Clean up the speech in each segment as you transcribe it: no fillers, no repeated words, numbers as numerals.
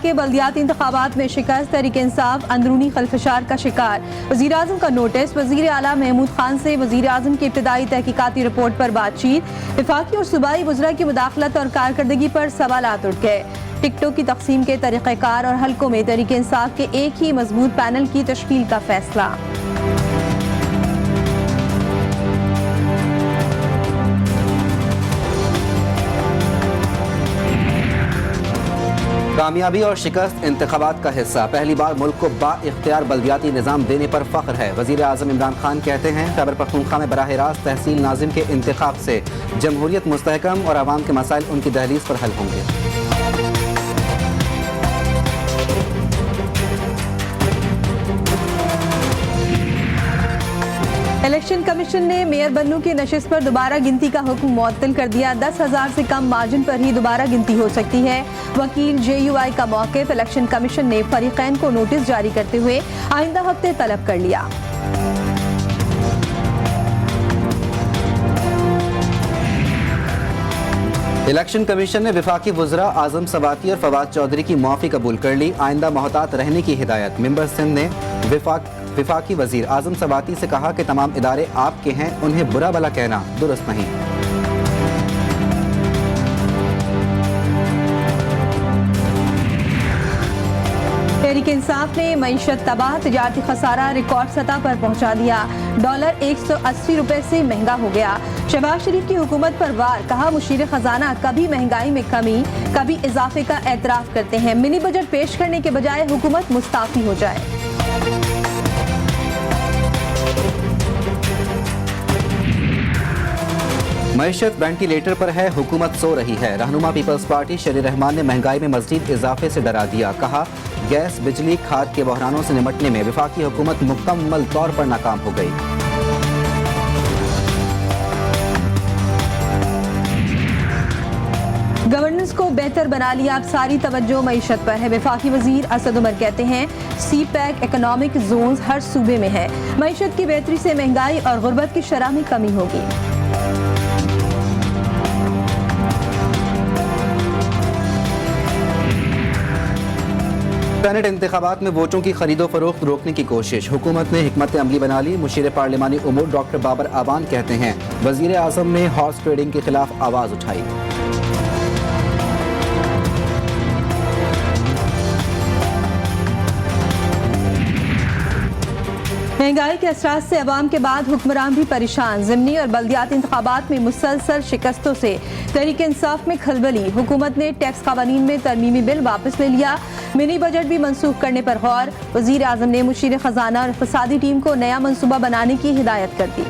के बल्दियाती इंतखाबात में शिकस्त, तहरीक इंसाफ अंदरूनी खलफशार का शिकार, वज़ीर आज़म का नोटिस, वज़ीर आला महमूद खान से वज़ीर आज़म की इब्तदाई तहकीकाती रिपोर्ट पर बातचीत, वफाकी और सूबाई वज़रा की मुदाखलत और कारकर्दगी पर सवालात उठ गए। टिकटों की तकसीम के तरीक़ेकार और हल्कों में तहरीक इंसाफ के एक ही मजबूत पैनल की तश्कील का फैसला। कामयाबी और शिकस्त इंतखाबात का हिस्सा, पहली बार मुल्क को बाइख्तियार बल्दियाती निज़ाम देने पर फ़ख्र है। वज़ीर आज़म इमरान खान कहते हैं खैबर पख्तूनख्वा में बराह रास्त तहसील नाज़िम के इंतखाब से जमहूरियत मुस्तहकम और आवाम के मसाइल उनकी दहलीज पर हल होंगे। इलेक्शन कमीशन ने मेयर बन्नू की नशिस्त पर दोबारा गिनती का हुक्म मुअत्तल कर दिया। 10,000 से कम मार्जिन पर ही दोबारा गिनती हो सकती है। वकील JUI का मौक़िफ़, इलेक्शन कमीशन ने फरीक़ैन को नोटिस जारी करते हुए आइंदा हफ्ते तलब कर लिया। इलेक्शन कमीशन ने वफाकी वज़रा आज़म सवाती और फवाद चौधरी की मुआफ़ी कबूल कर ली। आइंदा मोहतात रहने की हिदायत। मेंबर सिंध ने वफाकी वज़ीर आज़म सवाती से कहा कि तमाम इदारे आपके हैं, उन्हें बुरा भला कहना दुरुस्त नहीं। तहरीक इंसाफ ने मईशत तबाह, तिजारती खसारा रिकॉर्ड सतह पर पहुंचा दिया। डॉलर 180 रुपए से महंगा हो गया। शहबाज शरीफ की हुकूमत पर वार, कहा मुशीर खजाना कभी महंगाई में कमी कभी इजाफे का एतराफ करते हैं। मिनी बजट पेश करने के बजाय हुकूमत मुस्ताफी हो जाए। मईशत वेंटिलेटर पर है, हुकूमत सो रही है। रहनुमा पीपल्स पार्टी शरीर रहमान ने महंगाई में मज़ीद इजाफे से डरा दिया। कहा गैस, बिजली, खाद के बहरानों से निपटने में वफाकी हुकूमत मुकम्मल तौर पर नाकाम हो गई। गवर्नेंस को बेहतर बना लिया, अब सारी तवज्जो मईशत पर है। वफाकी वजीर असद उमर कहते हैं CPEC इकोनॉमिक जोन्स हर सूबे में है। मईशत की बेहतरी से महंगाई और गुर्बत की शरह में कमी होगी। सेनेट इंतखाबात में वोटों की खरीदो फरोख्त रोकने की कोशिश, हुकूमत ने हिकमत अमली बना ली। मुशीर पार्लिमानी उमूर डॉक्टर बाबर आबान कहते हैं वजीर आज़म ने हॉर्स ट्रेडिंग के खिलाफ आवाज़ उठाई। महंगाई के असरात से अवाम के बाद हुक्मरान भी परेशान। ज़िमनी और बल्दियाती इंतखाबात में मुसलसल शिकस्तों से तहरीक इंसाफ में खलबली। हुकूमत ने टैक्स कानून में तरमीमी बिल वापस ले लिया। मिनी बजट भी मनसूख करने पर गौर। वज़ीर आज़म ने मुशीर खजाना और इक़्तिसादी टीम को नया मनसूबा बनाने की हिदायत कर दी।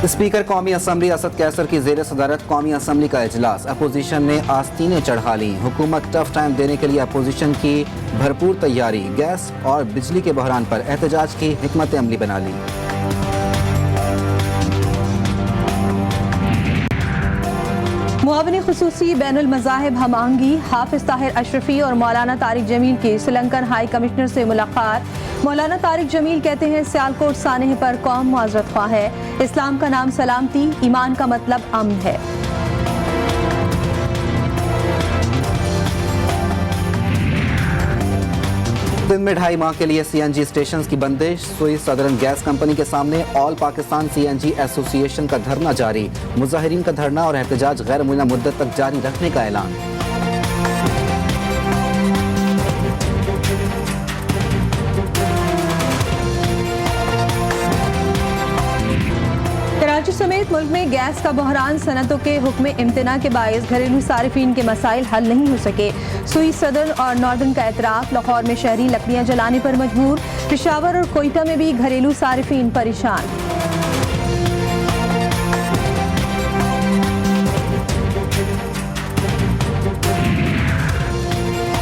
स्पीकर कौमी असम्बली असद कैसर की ज़ेर सदारत कौमी असम्बली का इजलास, अपोजिशन ने आस्तीनें चढ़ा ली। हुकूमत टफ टाइम देने के लिए अपोजिशन की भरपूर तैयारी। गैस और बिजली के बहरान पर एहतजाज की हिकमत अमली बना ली। मुआवनी खुसूसी बैनुल मज़ाहिब हम आहंगी, हाफिज ताहिर अशरफी और मौलाना तारिक जमील की श्रीलंकन हाई कमिश्नर से मुलाकात। मौलाना तारिक जमील कहते हैं सियालकोट सानह पर कौम मुआज़रत ख्वाह है। इस्लाम का नाम सलामती, ईमान का मतलब अमन है। दिन में 2.5 माह के लिए CNG स्टेशन की बंदिश। स्विस सदर्न गैस कंपनी के सामने ऑल पाकिस्तान CNG एसोसिएशन का धरना जारी। मुजाहिरीन का धरना और एहतजाज गैर मुय्यना मुद्दत तक जारी रखने का ऐलान। कराची समेत मुल्क में गैस का बहरान, सनतों के हुक्म इम्तना के बायस घरेलू सारिफीन के मसाइल हल नहीं हो सके। स्विस सदर्न और नॉर्दर्न का एतराफ। लाहौर में शहरी लकड़ियां जलाने पर मजबूर। पेशावर और कोयटा में भी घरेलू सारिफीन परेशान।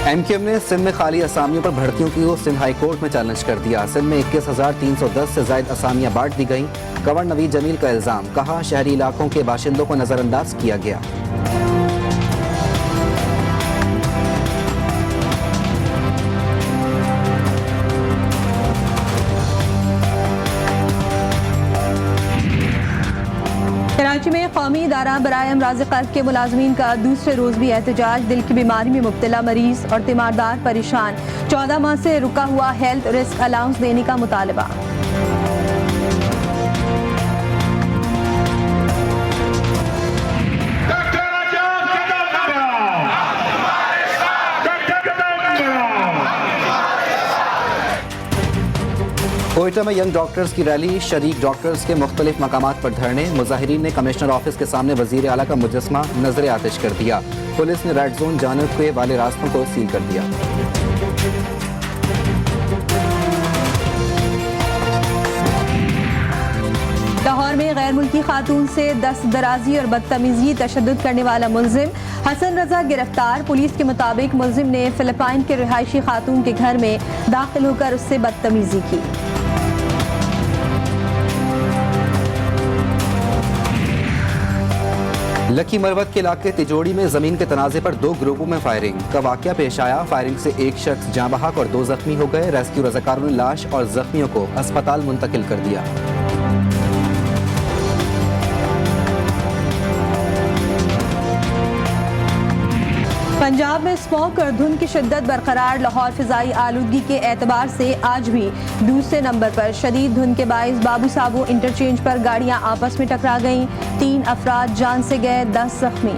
MQM ने सिंध में खाली असामियों पर भर्तियों की सिंध हाई कोर्ट में चैलेंज कर दिया। सिंध में 21,310 से ज्यादा असामियां बांट दी गईं। गवर्नर नवीद जमील का इल्जाम, कहा शहरी इलाकों के बाशिंदों को नजरअंदाज किया गया। कराची में कौमी इदारा बराए अमराज़ क़ल्ब के मुलाजमीन का दूसरे रोज़ भी एहतजाज। दिल की बीमारी में मुब्तला मरीज और तीमारदार परेशान। 14 माह से रुका हुआ हेल्थ रिस्क अलाउंस देने का मुतालबा। कोयटा में यंग डॉक्टर्स की रैली, शरीक डॉक्टर्स के मुख्तलिफ मकामात पर धरने। मुजाहिरीन ने कमिश्नर ऑफिस के सामने वजीर आला का मुजस्समा नजर आतिश कर दिया। पुलिस ने रेड जोन जाने के वाले रास्तों को सील कर दिया। लाहौर में गैर मुल्की खातून से दस्तदराजी और बदतमीजी तशद्दुद करने वाला मुलजिम हसन रजा गिरफ्तार। पुलिस के मुताबिक मुलजिम ने फिलिपाइन के रिहायशी खातून के घर में दाखिल होकर उससे बदतमीजी की। लकी मरवत के इलाके तिजोड़ी में जमीन के तनाजे पर 2 ग्रुपों में फायरिंग का वाकया पेश आया। फायरिंग से एक शख्स जाँ बहक और 2 जख्मी हो गए। रेस्क्यू रजाकारों ने लाश और जख्मियों को अस्पताल मुंतकिल कर दिया। पंजाब में स्मॉग और धुंध की शिद्दत बरकरार। लाहौर फिजाई आलूदगी के एतबार से आज भी दूसरे नंबर पर। शदीद धुंध के बाइस बाबू साबू इंटरचेंज पर गाड़ियां आपस में टकरा गईं। 3 अफराद जान से गए, 10 जख्मी।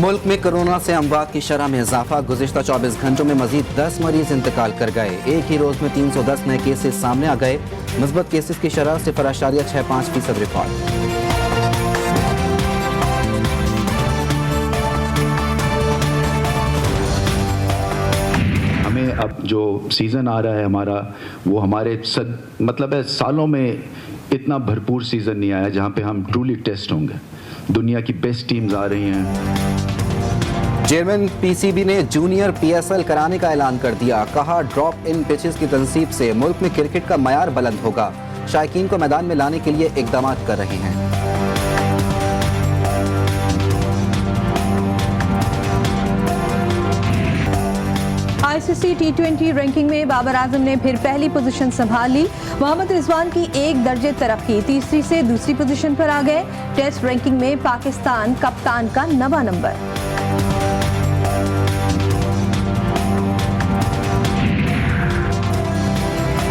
मुल्क में कोरोना से अमवात की शरह में इजाफा। गुज़िश्ता 24 घंटों में मजीद 10 मरीज इंतकाल कर गए। एक ही रोज में 310 नए केसेस सामने आ गए। मुस्बत केसेस की शरह 0.65% रिकॉर्ड। अब जो सीज़न आ रहा है हमारा, वो हमारे मतलब है सालों में इतना भरपूर सीज़न नहीं आया जहां पे हम ट्रूली टेस्ट होंगे। दुनिया की बेस्ट टीम्स आ रही हैं। चेयरमैन पीसीबी ने जूनियर पीएसएल कराने का ऐलान कर दिया। कहा ड्रॉप इन पिचेस की तनसीब से मुल्क में क्रिकेट का मयार बुलंद होगा। शायकीन को मैदान में लाने के लिए इकदाम कर रहे हैं। आईसीसी T20 रैंकिंग में बाबर आजम ने फिर पहली पोजीशन संभाल ली। मोहम्मद रिजवान की 1 दर्जे तरक्की, तीसरी से दूसरी पोजीशन पर आ गए। टेस्ट रैंकिंग में पाकिस्तान कप्तान का 9वां नंबर।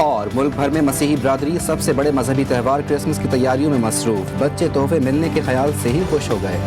और मुल्क भर में मसीही बरादरी सबसे बड़े मजहबी त्यौहार क्रिसमस की तैयारियों में मसरूफ। बच्चे तोहफे मिलने के ख्याल से ही खुश हो गए।